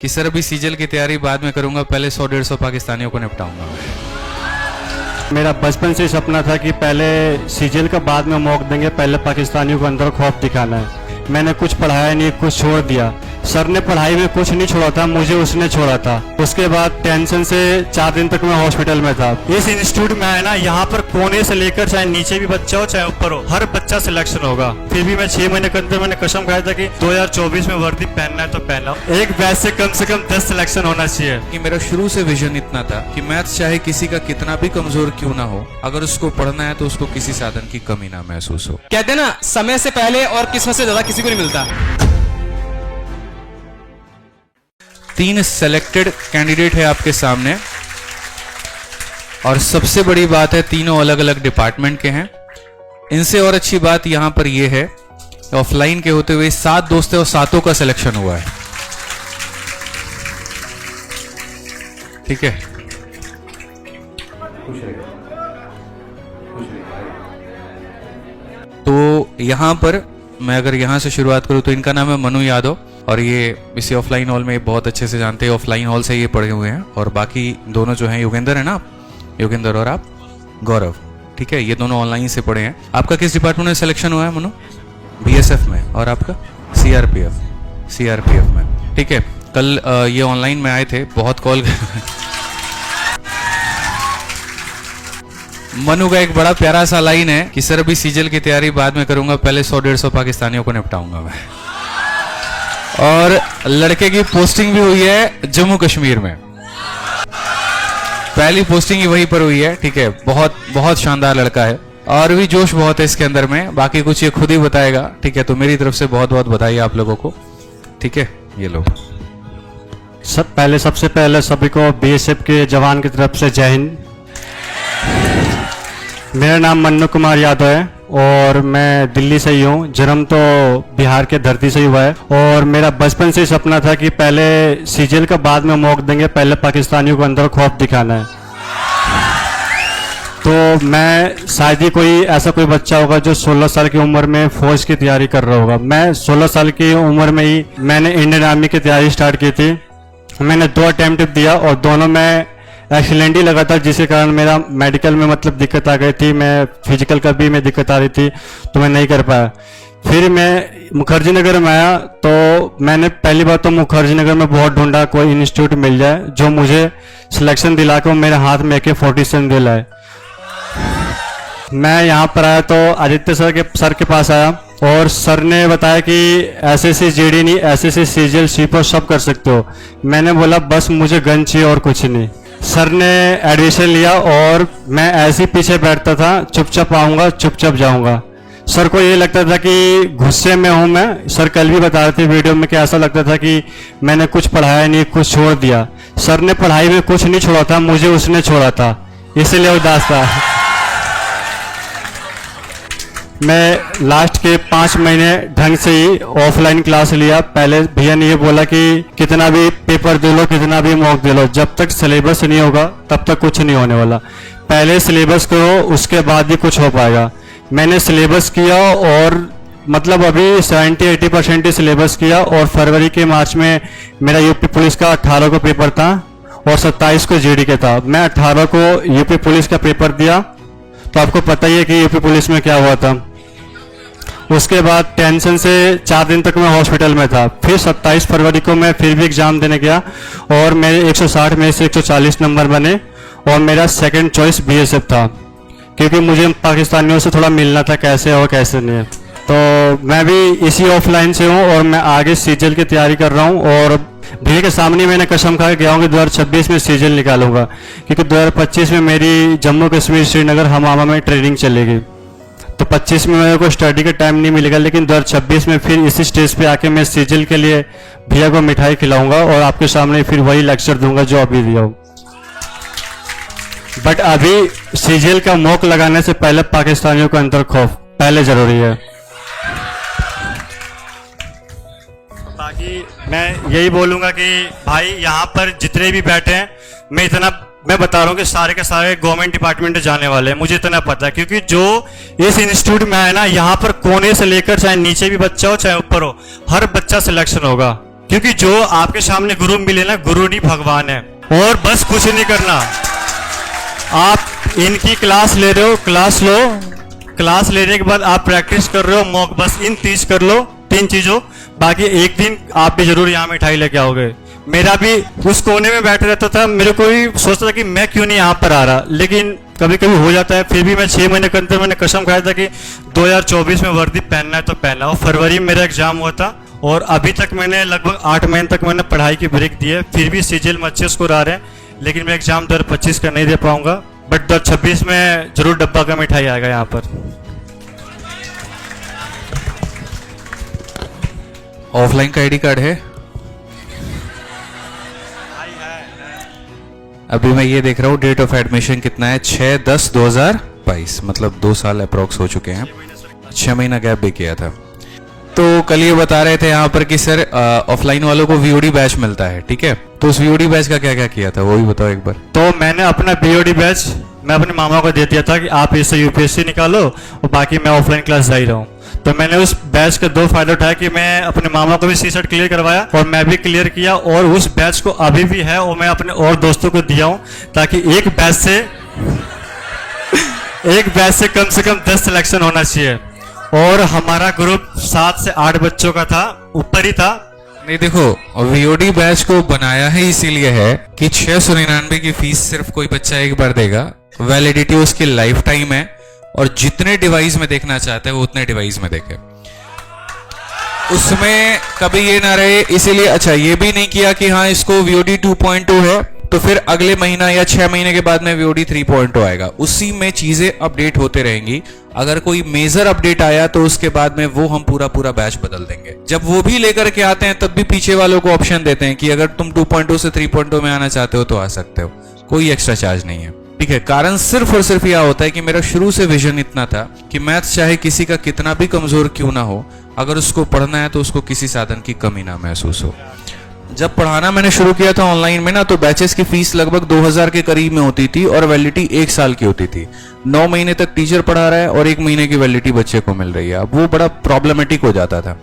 कि सर अभी सीजल की तैयारी बाद में करूंगा, पहले 100-150 पाकिस्तानियों को निपटाऊंगा। मेरा बचपन से सपना था कि पहले सीजल का बाद में मौका देंगे, पहले पाकिस्तानियों को अंदर खौफ दिखाना है। मैंने कुछ पढ़ाया नहीं, कुछ छोड़ दिया। सर ने पढ़ाई में कुछ नहीं छोड़ा था, मुझे उसने छोड़ा था। उसके बाद टेंशन से 4 दिन तक मैं हॉस्पिटल में था। इस इंस्टीट्यूट में आया ना, यहाँ पर कोने से लेकर चाहे नीचे भी बच्चा हो चाहे ऊपर हो, हर बच्चा सिलेक्शन होगा। फिर भी मैं 6 महीने के अंदर मैंने कसम खाया था कि 2024 में वर्दी पहनना है तो पहना। एक बैच से कम 10 सिलेक्शन होना चाहिए। कि मेरा शुरू से विजन इतना था कि मैथ्स चाहे किसी का कितना भी कमजोर क्यों ना हो, अगर उसको पढ़ना है तो उसको किसी साधन की कमी ना महसूस हो। कहते हैं ना, समय से पहले और किस्मत से ज्यादा किसी को नहीं मिलता। 3 सेलेक्टेड कैंडिडेट है आपके सामने, और सबसे बड़ी बात है तीनों अलग अलग डिपार्टमेंट के हैं। इनसे और अच्छी बात यहां पर यह है, ऑफलाइन के होते हुए 7 दोस्त है और 7 का सिलेक्शन हुआ है। ठीक है, तो यहां पर मैं अगर यहां से शुरुआत करूं तो इनका नाम है मनु यादव, और ये इसी ऑफलाइन हॉल में बहुत अच्छे से जानते हैं, ऑफलाइन हॉल से ये पढ़े हुए हैं। और बाकी दोनों जो हैं, योगेंद्र है ना, योगेंद्र और आप गौरव, ठीक है, ये दोनों ऑनलाइन से पढ़े हैं। आपका किस डिपार्टमेंट में सिलेक्शन हुआ है मनु? बीएसएफ में, और आपका सीआरपीएफ में। ठीक है, कल ये ऑनलाइन में आए थे, बहुत कॉल मनु का एक बड़ा प्यारा सा लाइन है कि सर अभी सीजल की तैयारी बाद में करूंगा, पहले 100-150 पाकिस्तानियों को निपटाऊंगा मैं। और लड़के की पोस्टिंग भी हुई है जम्मू कश्मीर में, पहली पोस्टिंग ही वहीं पर हुई है। ठीक है, बहुत बहुत शानदार लड़का है, और भी जोश बहुत है इसके अंदर में, बाकी कुछ ये खुद ही बताएगा। ठीक है, तो मेरी तरफ से बहुत बहुत बधाई आप लोगों को। ठीक है, ये लो। सबसे पहले सभी को बीएसएफ के जवान की तरफ से जय हिंद। मेरा नाम मन्नू कुमार यादव है और मैं दिल्ली से ही हूँ। जन्म तो बिहार के धरती से ही हुआ है, और मेरा बचपन से सपना था कि पहले सीजल का बाद में मौका देंगे, पहले पाकिस्तानियों को अंदर खौफ दिखाना है। तो मैं शायद ही कोई ऐसा कोई बच्चा होगा जो 16 साल की उम्र में फौज की तैयारी कर रहा होगा। मैं 16 साल की उम्र में ही मैंने इंडियन आर्मी की तैयारी स्टार्ट की थी। मैंने 2 अटेम्प्ट दिया और दोनों में एक्सीलेंट ही लगा था, जिसके कारण मेरा मेडिकल में मतलब दिक्कत आ गई थी। मैं फिजिकल का भी में दिक्कत आ रही थी, तो मैं नहीं कर पाया। फिर मैं मुखर्जी नगर में आया, तो मैंने पहली बार तो मुखर्जी नगर में बहुत ढूंढा कोई इंस्टीट्यूट मिल जाए जो मुझे सिलेक्शन दिला के मेरे हाथ में AK-47 दिलाए। मैं यहाँ पर आया तो आदित्य सर के पास आया, और सर ने बताया कि SSC GD नहीं, SSC सीजल स्वीपर सब कर सकते हो। मैंने बोला बस मुझे गन चाहिए और कुछ नहीं। सर ने एडमिशन लिया और मैं ऐसे ही पीछे बैठता था, चुपचाप आऊँगा चुपचाप जाऊँगा। सर को ये लगता था कि गुस्से में हूँ मैं। सर कल भी बता रहे थे वीडियो में कि ऐसा लगता था कि मैंने कुछ पढ़ाया नहीं, कुछ छोड़ दिया। सर ने पढ़ाई में कुछ नहीं छोड़ा था, मुझे उसने छोड़ा था, इसलिए उदास था। मैं लास्ट के 5 महीने ढंग से ही ऑफलाइन क्लास लिया। पहले भैया ने ये बोला कि कितना भी पेपर दे लो, कितना भी मॉक दे लो, जब तक सिलेबस नहीं होगा तब तक कुछ नहीं होने वाला। पहले सिलेबस करो, उसके बाद ही कुछ हो पाएगा। मैंने सिलेबस किया और मतलब अभी 70-80% ही सिलेबस किया, और फरवरी के मार्च में मेरा यूपी पुलिस का 18 को पेपर था और 27 को GD के था। मैं 18 को यूपी पुलिस का पेपर दिया, तो आपको पता ही है कि यूपी पुलिस में क्या हुआ था। उसके बाद टेंशन से 4 दिन तक मैं हॉस्पिटल में था। फिर 27 फरवरी को मैं फिर भी एग्जाम देने गया, और मेरे 160 में से 140 नंबर बने, और मेरा सेकंड चॉइस BSF था, क्योंकि मुझे पाकिस्तानियों से थोड़ा मिलना था, कैसे और कैसे नहीं। तो मैं भी इसी ऑफलाइन से हूँ, और मैं आगे सीजल की तैयारी कर रहा हूँ। और भैया के सामने मैंने कसम खा के गया हूँ कि 2026 में सीजल निकालूंगा, क्योंकि 2025 में मेरी जम्मू कश्मीर श्रीनगर हमामा में ट्रेनिंग चलेगी। तो 25 में मेरे को स्टडी का टाइम नहीं मिलेगा, लेकिन 2026 में फिर इसी स्टेज पे आके मैं सीजल के लिए भैया को मिठाई खिलाऊंगा, और आपके सामने फिर वही लेक्चर दूंगा जो अभी दिया हूँ। बट अभी सीजल का मौका लगाने से पहले पाकिस्तानियों को अंदर खौफ पहले जरूरी है। बाकी मैं यही बोलूंगा कि भाई यहाँ पर जितने भी बैठे हैं, मैं बता रहा हूँ कि सारे के सारे गवर्नमेंट डिपार्टमेंट जाने वाले हैं, मुझे इतना पता है। क्योंकि जो इस इंस्टीट्यूट में आया ना, यहाँ पर कोने से लेकर चाहे नीचे भी बच्चा हो चाहे ऊपर हो, हर बच्चा सिलेक्शन होगा। क्योंकि जो आपके सामने गुरु मिले ना, गुरु नहीं भगवान है। और बस कुछ नहीं करना, आप इनकी क्लास ले रहे हो, क्लास लो, क्लास लेने के बाद आप प्रैक्टिस कर रहे हो मॉक, बस इन 30 कर लो, 3 चीजों, बाकी एक दिन आप भी जरूर यहाँ मिठाई लेके आओगे। मेरा भी उस कोने में बैठा रहता था, मेरे को भी सोचता था कि मैं क्यों नहीं यहाँ पर आ रहा, लेकिन कभी कभी हो जाता है। फिर भी मैं 6 महीने के अंदर मैंने कसम खाया था कि 2024 में वर्दी पहनना है तो पहनना। और फरवरी में मेरा एग्जाम हुआ था और अभी तक मैंने लगभग 8 महीने तक मैंने पढ़ाई की ब्रेक दी है, फिर भी सीजीएल में अच्छे स्कोर आ रहे हैं। लेकिन मैं एग्जाम 2025 का नहीं दे पाऊंगा, बट 2026 में जरूर डब्बा का मिठाई आएगा यहाँ पर। ऑफलाइन का आईडी कार्ड है? अभी मैं ये देख रहा हूँ डेट ऑफ एडमिशन कितना है, 6/10/2022, मतलब 2 साल अप्रोक्स हो चुके हैं, 6 महीना गैप भी किया था। तो कल ये बता रहे थे यहाँ पर कि सर ऑफलाइन वालों को वीओडी बैच मिलता है, ठीक है, तो उस वीओडी बैच का क्या क्या किया था वो भी बताओ एक बार। तो मैंने अपना वीओडी बैच मैं अपने मामा को दे दिया था कि आप इससे यूपीएससी निकालो और बाकी मैं ऑफलाइन क्लास जा ही रहा हूँ। तो मैंने उस बैच के 2 फायदे उठाए कि मैं अपने मामा को भी सीसेट क्लियर करवाया और मैं भी क्लियर किया, और उस बैच को अभी भी है और मैं अपने और दोस्तों को दिया हूँ, ताकि एक बैच से कम 10 सिलेक्शन होना चाहिए। और हमारा ग्रुप 7 से 8 बच्चों का था, ऊपर ही था। नहीं देखो, वीओडी बैच को बनाया है इसीलिए है कि 699 की फीस सिर्फ कोई बच्चा एक बार देगा, वैलिडिटी उसकी लाइफ टाइम है, और जितने डिवाइस में देखना चाहता है वो उतने डिवाइस में देखे, उसमें कभी ये ना रहे। इसीलिए अच्छा ये भी नहीं किया कि हाँ इसको VOD 2.2 है तो फिर अगले महीना या 6 महीने के बाद में VOD 3.2 आएगा, उसी में चीजें अपडेट होते रहेंगी। अगर कोई मेजर अपडेट आया तो उसके बाद में वो हम पूरा बैच बदल देंगे। जब वो भी लेकर के आते हैं तब भी पीछे वालों को ऑप्शन देते हैं कि अगर तुम 2.2 से 3.2 में आना चाहते हो तो आ सकते हो, कोई एक्स्ट्रा चार्ज नहीं है, ठीक है। कारण सिर्फ और सिर्फ यह होता है कि मेरा शुरू से विजन इतना था कि मैथ्स चाहे किसी का कितना भी कमजोर क्यों ना हो, अगर उसको पढ़ना है तो उसको किसी साधन की कमी ना महसूस हो। जब पढ़ाना मैंने शुरू किया था ऑनलाइन में ना, तो बैचेस की फीस लगभग 2000 के करीब में होती थी और वैलिडिटी 1 साल की होती थी। 9 महीने तक टीचर पढ़ा रहा है और 1 महीने की वैलिडिटी बच्चे को मिल रही है। अब वो बड़ा प्रॉब्लमेटिक हो जाता था।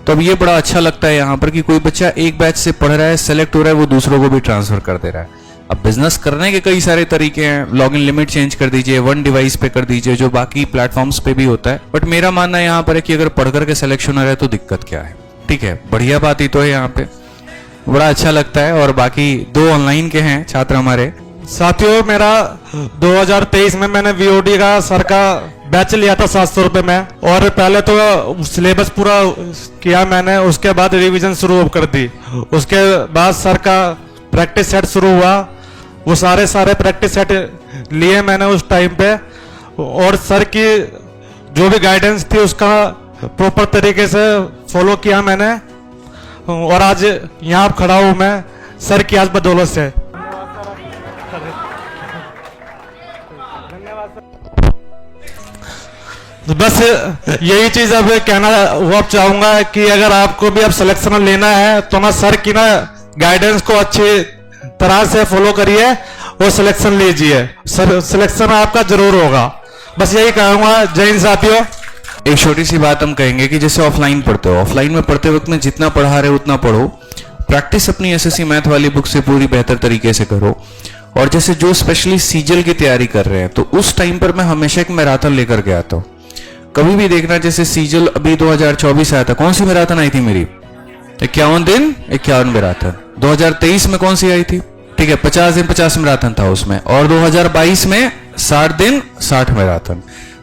तो अब ये बड़ा अच्छा लगता है यहाँ पर कि कोई बच्चा एक बैच से पढ़ रहा है, सेलेक्ट हो रहा है, वो दूसरों को भी ट्रांसफर कर दे रहा है। अब बिजनेस करने के कई सारे तरीके हैं, लॉगिन लिमिट चेंज कर दीजिए, 1 डिवाइस पे कर दीजिए, जो बाकी प्लेटफॉर्म्स पे भी होता है। बट मेरा मानना यहाँ पर है कि अगर पढ़कर के सिलेक्शन हो रहा है तो दिक्कत क्या है, ठीक है। बढ़िया बात ही तो है, यहाँ पे बड़ा अच्छा लगता है। और बाकी 2 ऑनलाइन के हैं छात्र हमारे। साथियों, मेरा 2023 में मैंने VOD का सर का बैच लिया था 700 रुपये में, और पहले तो सिलेबस पूरा किया मैंने, उसके बाद रिवीजन शुरू कर दी। उसके बाद सर का प्रैक्टिस सेट शुरू हुआ, वो सारे प्रैक्टिस सेट लिए मैंने उस टाइम पे, और सर की जो भी गाइडेंस थी उसका प्रॉपर तरीके से फॉलो किया मैंने, और आज यहाँ खड़ा हूँ मैं सर की आज बदौलत से। बस यही चीज अब कहना वो अब चाहूंगा कि अगर आपको भी अब सिलेक्शन लेना है तो ना सर की ना गाइडेंस को अच्छी तरह से फॉलो करिए और सिलेक्शन लीजिए, सिलेक्शन आपका जरूर होगा। बस यही कहूंगा। जय हिंद साथियों। एक छोटी सी बात हम कहेंगे कि जैसे ऑफलाइन पढ़ते हो, ऑफलाइन में पढ़ते वक्त में जितना पढ़ा रहे उतना पढ़ो, प्रैक्टिस अपनी SSC मैथ वाली बुक से पूरी बेहतर तरीके से करो। और जैसे जो स्पेशली सीजल की तैयारी कर रहे हैं तो उस टाइम पर मैं हमेशा एक मैराथन लेकर के आता हूँ। कभी भी देखना, जैसे सीजल अभी 2024 आया था, कौन सी मैराथन आई थी मेरी? 51 दिन 51 मैराथन। 2023 में कौन सी आई थी? ठीक है, 50 दिन 50 मैराथन था उसमें। और 2022 में 60 दिन 60 मैराथन।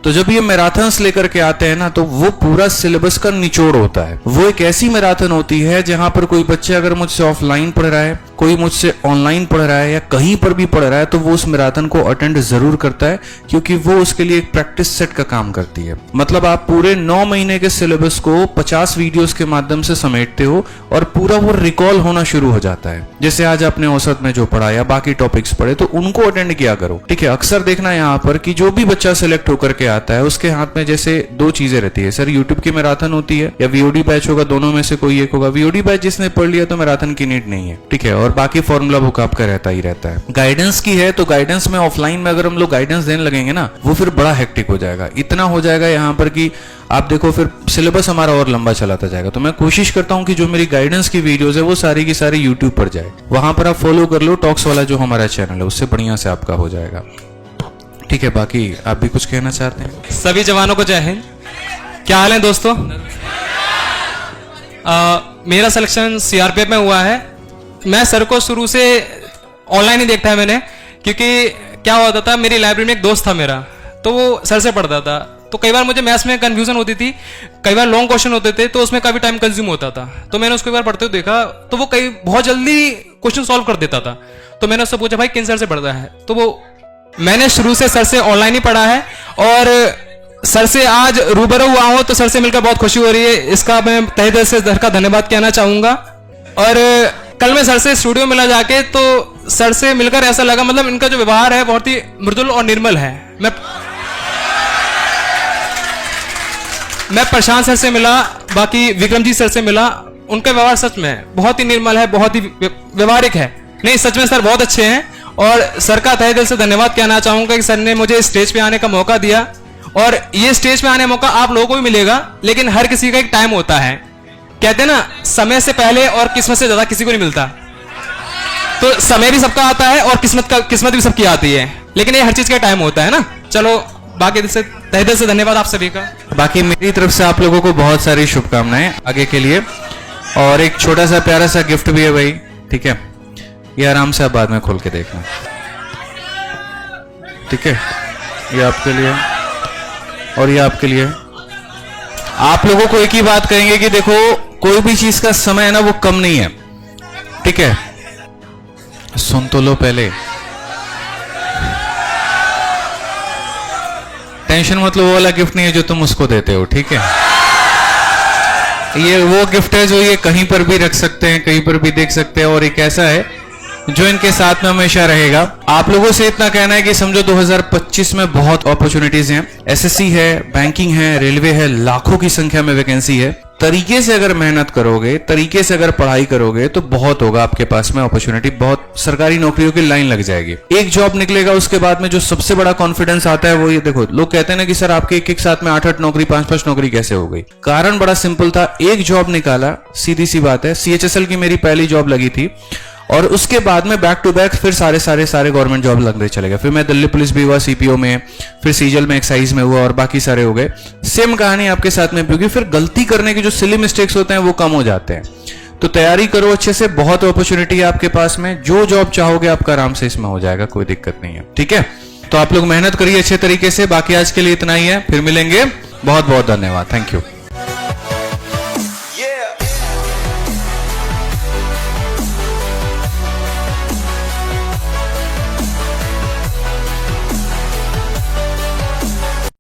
तो जब ये मैराथन्स लेकर के आते हैं ना, तो वो पूरा सिलेबस का निचोड़ होता है। वो एक ऐसी मैराथन होती है जहां पर कोई बच्चा अगर मुझसे ऑफलाइन पढ़ रहा है, कोई मुझसे ऑनलाइन पढ़ रहा है या कहीं पर भी पढ़ रहा है, तो वो उस मैराथन को अटेंड जरूर करता है, क्योंकि वो उसके लिए एक प्रैक्टिस सेट का काम करती है। मतलब आप पूरे 9 महीने के सिलेबस को 50 वीडियोस के माध्यम से समेटते हो और पूरा वो रिकॉल होना शुरू हो जाता है। जैसे आज आपने औसत में जो पढ़ा या बाकी टॉपिक्स पढ़े, तो उनको अटेंड किया करो, ठीक है। अक्सर देखना यहाँ पर कि जो भी बच्चा सिलेक्ट होकर के आता है उसके हाथ में जैसे 2 चीजें रहती है, सर यूट्यूब की मैराथन होती है या VOD बैच होगा, दोनों में से कोई एक होगा। VOD बैच जिसने पढ़ लिया तो मैराथन की नीड नहीं है, ठीक है। और बाकी फॉर्मूला बुक आपका रहता ही रहता है। गाइडेंस की है तो गाइडेंस में ऑफलाइन में अगर हम लोग गाइडेंस देने लगेंगे ना, वो फिर बड़ा हेक्टिक हो जाएगा, इतना हो जाएगा यहाँ पर कि आप देखो फिर सिलेबस हमारा और लंबा चलाता जाएगा। तो मैं कोशिश करता हूँ कि जो मेरी गाइडेंस की वीडियोस है वो सारी की सारी यूट्यूब पर जाए, वहां पर आप फॉलो कर लो टॉक्स वाला जो हमारा चैनल है, उससे बढ़िया से आपका हो जाएगा। ठीक है, बाकी आप भी कुछ कहना चाहते हैं? सभी जवानों को जय हिंद। क्या हाल है दोस्तों? मेरा सिलेक्शन सीआरपीएफ में हुआ है। मैं सर को शुरू से ऑनलाइन ही देखता है मैंने, क्योंकि क्या होता था, मेरी लाइब्रेरी में एक दोस्त था मेरा, तो वो सर से पढ़ता था, तो कई बार मुझे मैथ्स में कंफ्यूजन होती थी, कई बार लॉन्ग क्वेश्चन होते थे, तो उसमें काफी टाइम कंज्यूम होता था। तो मैंने उसको एक बार पढ़ते हुए देखा, तो वो बहुत जल्दी क्वेश्चन सॉल्व कर देता था। तो मैंने उससे पूछा, भाई किन सर से पढ़ता है? तो वो मैंने शुरू से सर से ऑनलाइन ही पढ़ा है, और सर से आज रूबरू हुआ हूं, तो सर से मिलकर बहुत खुशी हो रही है। इसका मैं तहे दिल से सर का धन्यवाद कहना चाहूंगा। और कल मैं सर से स्टूडियो मिला जाके, तो सर से मिलकर ऐसा लगा, मतलब इनका जो व्यवहार है बहुत ही मृदुल और निर्मल है। मैं प्रशांत सर से मिला, बाकी विक्रमजीत सर से मिला, उनका व्यवहार सच में बहुत ही निर्मल है, बहुत ही व्यवहारिक है। नहीं, सच में सर बहुत अच्छे हैं, और सर का तहे दिल से धन्यवाद कहना चाहूंगा कि सर ने मुझे स्टेज पे आने का मौका दिया। और ये स्टेज पे आने का मौका आप लोगों को भी मिलेगा, लेकिन हर किसी का एक टाइम होता है। कहते हैं ना, समय से पहले और किस्मत से ज्यादा किसी को नहीं मिलता। तो समय भी सबका आता है और किस्मत भी सबकी आती है, लेकिन ये हर चीज का टाइम होता है ना। चलो, बाकी तहे दिल से धन्यवाद आप सभी का। बाकी मेरी तरफ से आप लोगों को बहुत सारी शुभकामनाएं आगे के लिए, और एक छोटा सा प्यारा सा गिफ्ट भी है भाई। ठीक है, ये आराम से आप बाद में खोल के देखना। ठीक है, ये आपके लिए और ये आपके लिए। आप लोगों को एक ही बात कहेंगे कि देखो, कोई भी चीज का समय है ना, वो कम नहीं है। ठीक है, सुन तो लो पहले, टेंशन मतलब वो वाला गिफ्ट नहीं है जो तुम उसको देते हो। ठीक है, ये वो गिफ्ट है जो ये कहीं पर भी रख सकते हैं, कहीं पर भी देख सकते हैं, और एक ऐसा है जो इनके साथ में हमेशा रहेगा। आप लोगों से इतना कहना है कि समझो 2025 में बहुत अपॉर्चुनिटीज हैं, एसएससी है, बैंकिंग है, रेलवे है, लाखों की संख्या में वैकेंसी है। तरीके से अगर मेहनत करोगे, तरीके से अगर पढ़ाई करोगे, तो बहुत होगा आपके पास में अपॉर्चुनिटी, बहुत सरकारी नौकरियों की लाइन लग जाएगी। एक जॉब निकलेगा, उसके बाद में जो सबसे बड़ा कॉन्फिडेंस आता है वो ये देखो, लोग कहते हैं ना कि सर आपके एक साथ में 8-8 नौकरी, 5-5 नौकरी कैसे हो गई? कारण बड़ा सिंपल था, एक जॉब निकाला, सीधी सी बात है। सीएचएसएल की मेरी पहली जॉब लगी थी, और उसके बाद में बैक टू बैक फिर सारे गवर्नमेंट जॉब लगते चले गए। फिर मैं दिल्ली पुलिस भी हुआ, सीपीओ में, फिर सीजल में एक्साइज में हुआ, और बाकी सारे हो गए। सेम कहानी आपके साथ में, क्योंकि फिर गलती करने के जो सिली मिस्टेक्स होते हैं वो कम हो जाते हैं। तो तैयारी करो अच्छे से, बहुत अपॉर्चुनिटी है आपके पास में, जो जॉब चाहोगे आपका आराम से इसमें हो जाएगा, कोई दिक्कत नहीं है। ठीक है, तो आप लोग मेहनत करिए अच्छे तरीके से। बाकी आज के लिए इतना ही है, फिर मिलेंगे। बहुत बहुत धन्यवाद, थैंक यू।